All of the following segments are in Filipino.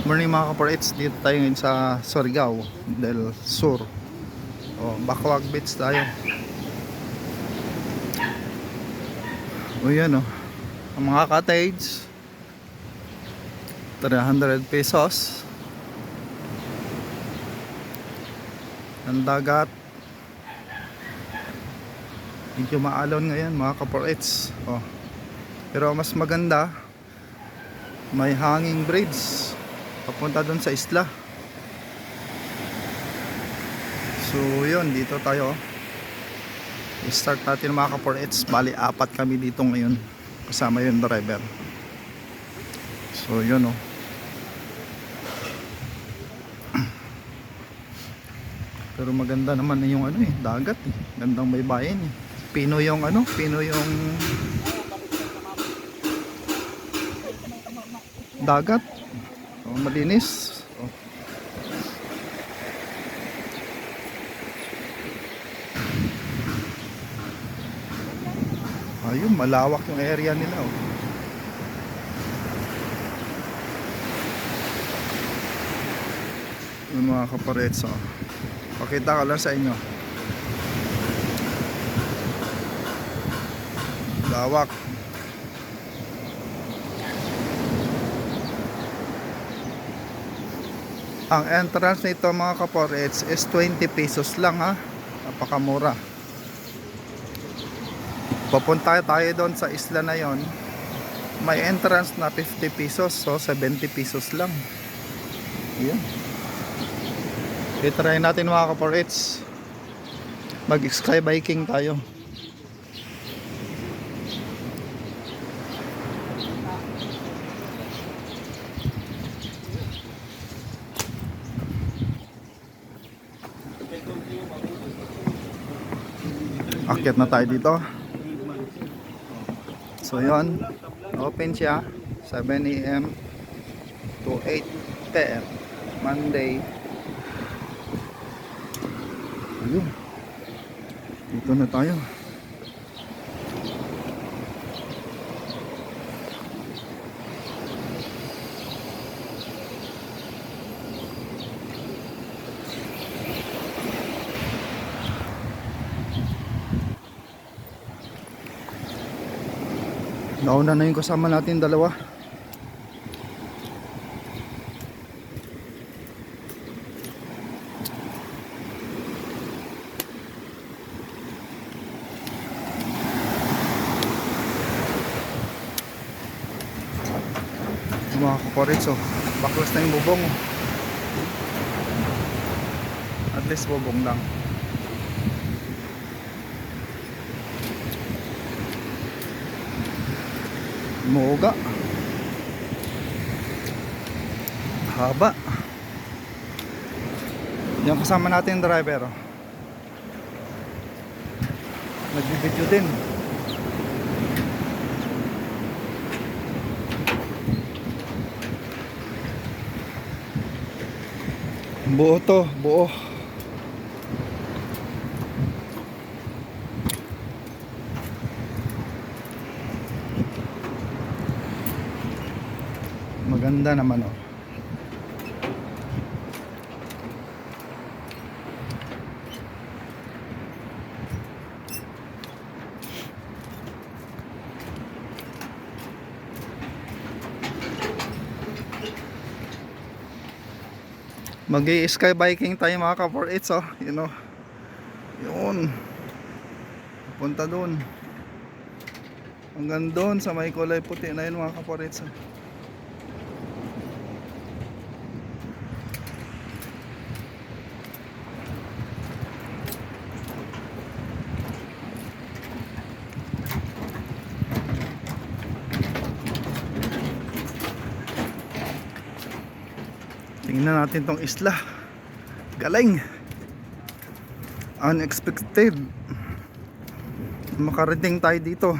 Morning mga kaporits, dito tayo ngayon sa Surigao del Sur. Bacoag Beach tayo. Yan ang mga cottage 300 pesos. Ang dagat medyo maalon ngayon mga kaporits. Pero mas maganda, may hanging bridge papunta doon sa isla. So yun, dito tayo. I-start natin mga kaporits. Bali 4 kami dito ngayon, kasama yung driver. So yun pero maganda naman yung dagat gandang baybayin Pino yung Pino yung dagat. Malinis. Ayun, malawak yung area nila Yung mga kaparets pakita ko lang sa inyo, lawak. Ang entrance nito mga kaporets is 20 pesos lang napakamura. Papunta tayo doon sa isla na yon, may entrance na 50 pesos, so 70 pesos lang. Ayan, i-try natin mga kaporets, mag sky biking tayo. Akyat na tayo dito. So yun, open siya 7 AM to 8 PM Monday. Ayun, dito na tayo. Nauna na yung kasama natin dalawa. Mga kaporits baklas na yung bubong. At least bubong lang. Muuga, haba. Yung kasama natin yung driver nagbibideo din. Buo to, buo. Maganda naman Mag-i-sky biking tayo mga ka-4-8 yun, punta doon hanggang doon sa may kulay puti na yun mga ka-4-8 tingnan natin tong isla. Galing, unexpected makarating tayo dito.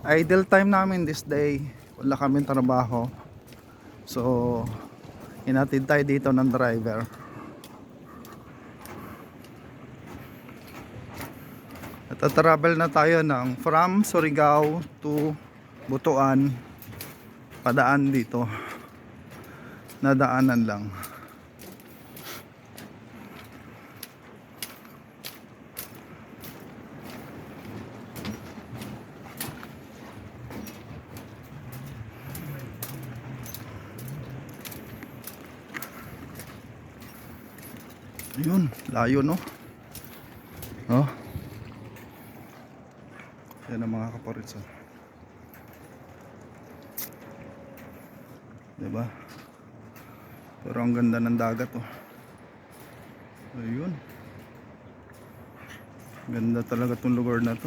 Idle time namin this day, wala kaming trabaho, so hinatid tayo dito ng driver. Tatravel na tayo ng from Surigao to Butuan. Padaan dito. Nadaanan lang. Ayun, layo no. Oh. Yan ang mga kaparits. Oh. Diba? Pero ang ganda ng dagat oh. Ayun. Ganda talaga tong lugar na to.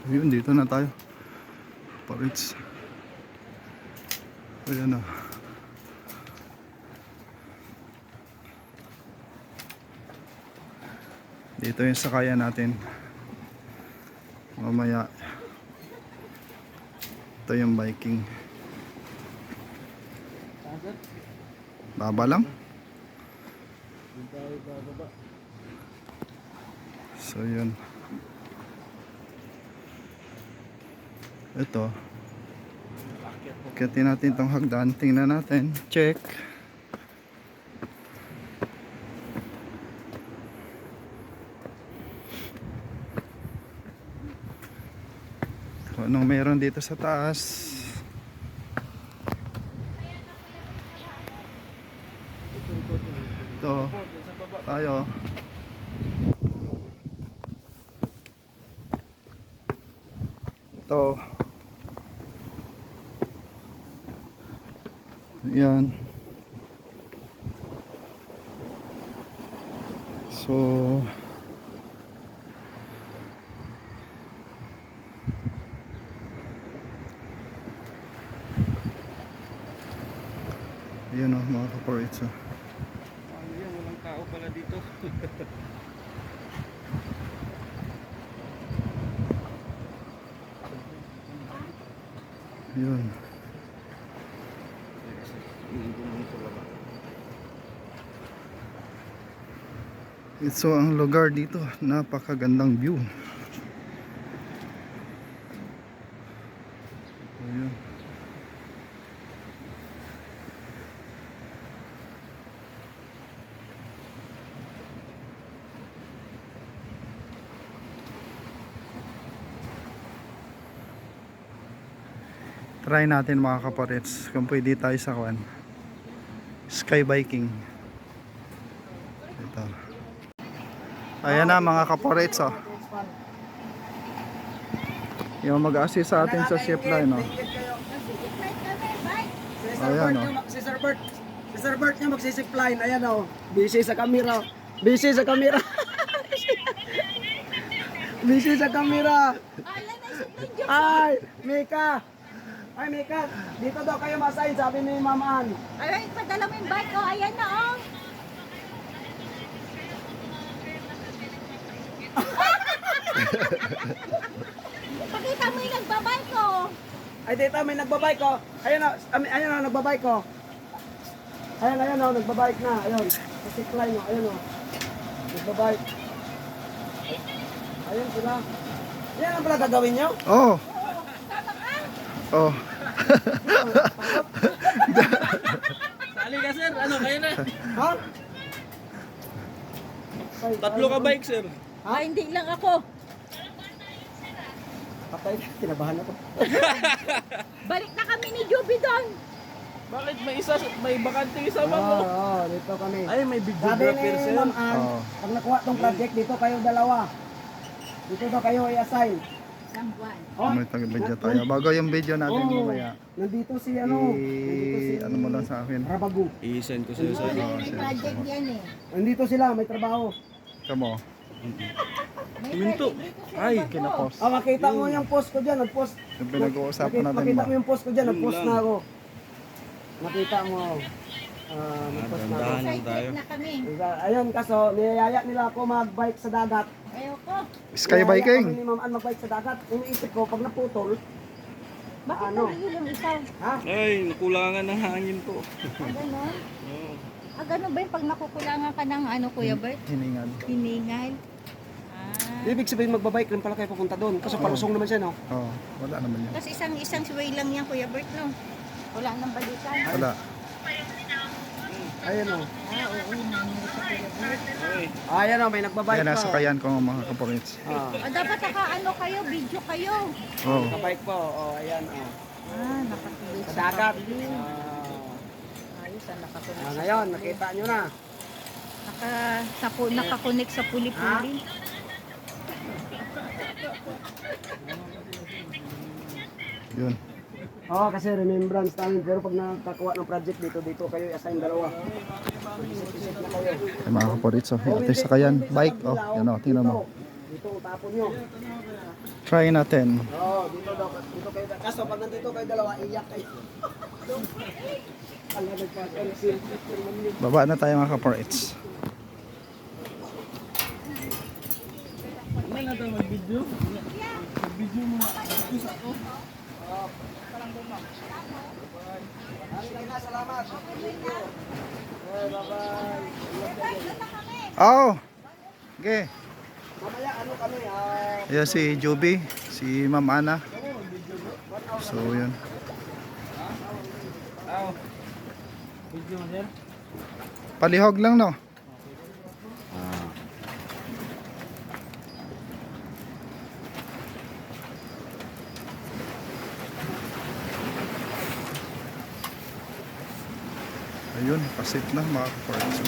Ayun, dito na tayo. Parits. Ayan na. Dito yung sakayan natin. Mamaya. Ito yung biking. Baba lang. So yun. Ito. Akitin natin itong hagdan. Tingnan natin. Check. Kung anong meron dito sa taas. Ito. Tayo. Ito. Yan. So yan o mga kaporits. Ano yan, walang tao pala dito. Yun. So ang lugar dito, napakagandang view. Ayun. Try natin mga kaparits kung pwede tayo sa kwan. Sky biking. Ito. Ayan na mga kaparits oh. Yung mag-assist sa atin sa ship line oh. Ayan oh. Si Sir Bert niya magsisip line. Ayan oh. Busy sa camera. Busy sa camera. Busy sa camera. Ay, Mika. Ay, Mika, dito daw kayo masign, sabi ni Mama Ann. Ay, padala mo yung bike ko. Ayan na, oh. Pakita mo yung nagbabike ko. Ay, dito may nagbabike ko. Ayun na, ayun na, nagbabike ko. Ayun na, nagbabike na. Ayun, sa zip line, oh. Ayun, oh. Nagbabike. Ayun sila. Yan ang pala gagawin nyo? Oh. Oh. Sali ka sir, ano kayo na? Ha? Tatlo ka bike sir. Ay, hindi lang ako. Patay, kinabahan ako. Balik na kami ni Juby doon. Bakit may bakante isa ba mo? Oo, dito kami. Ay, may Sabi videographer ni sir. Ma'am Ann, Oo. pag nakuha tong project, dito kayo dalawa. Dito daw kayo i-assign. Isang buwan. Oh, May taga-video tayo. Bago yung video natin mamaya. nandito si ano, nandito si Ano mo lang sa akin. Rabagu. I-send ko sa'yo sa May project yan eh. Nandito sila, may trabaho. Kamo. Minto. Ay, kinapost. Ah, makita mo yung post ko dyan, nag-post. Yung pinag-uusapan natin Makita ba? mo yung post ko dyan, nag-post na ako. Nakita mo. Nag-post na ako. Side trip na kami. Ayun, kaso niyayaya nila ako mag-bike sa dagat. Ayoko. Skybiking. Niyayaya kami ni Ma'am Ann mag-bike sa dagat. Iniisip ko, pag naputol, Bakit Ano? nahihil yung isa? ha? Ay, nakulangan ng hangin to. Ah, gano'n? Gano'n ba yung pag nakukulangan ka ng ano, Kuya Bert? Hiningan. Hiningal? Ah. Ibig sabihin magbabike rin pala kayo pupunta doon. Kaso palusong naman siya, no? Oo, wala naman yan. Tapos isang way lang yan, Kuya Bert, no? Wala nang balikan. Wala. Ayun, no? Ah, oo, nangyari sa Kuya Bert. Ayan, no, may nagbabike Yan, pa. nasa kayan ko mga kaporits. Ah, dapat ano kayo, video kayo. Oo. Nakabike po, ayan, Ah, nakatuloy Sa dagat. kapilin. Ayos, nakatuloy sa Ngayon, nakita nyo na. nakakonek sa puli-puli. Yun. Oo, kasi remembrance namin. Pero pag nakakuha ng project dito kayo i-assign dalawa. Isip na kayo. Yung mga kaporits. Oh, ito sa kayan. Bike. Oh, yan oh, tingnan mo. Dito, utapon nyo. Try natin. Oo, dito daw. Dito kayo. Kaso pag nandito kayo dalawa, iyak kayo. Ala, nagpa-cancel. Baba na tayo mga kaporits. Ano na tayo mag-video? Mag-video mo. Mag-video sa ako. Salamat. Bye-bye. Oh! Okay. Mamaya, ano kami, Ayan si Joby, si Ma'am Ana. So, yun. Video mo, sir? Palihog lang, no? Ayun, pasit na mga kaporits.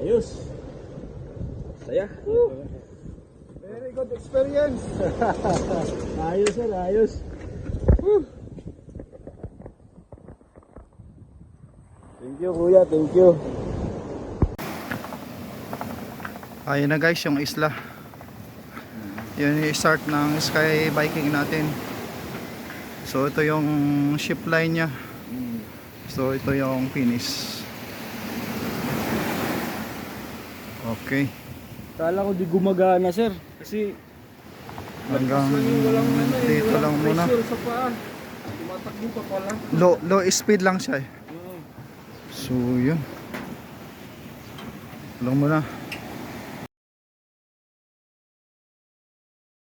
Ayos. Saya. Very good experience. Ayos, sir. Ayos. you kuya, thank you. Ayun na guys, yung isla. Yun yung start ng sky biking natin. So ito yung ship line nya. So ito yung finish. Okay. Kala ko di gumagana sir. Kasi Hanggang walang ano eh, dito walang lang muna. pressure sa paa. Tumatakbo pa pala. Low speed lang siya eh. Mm. So yun. Lang muna.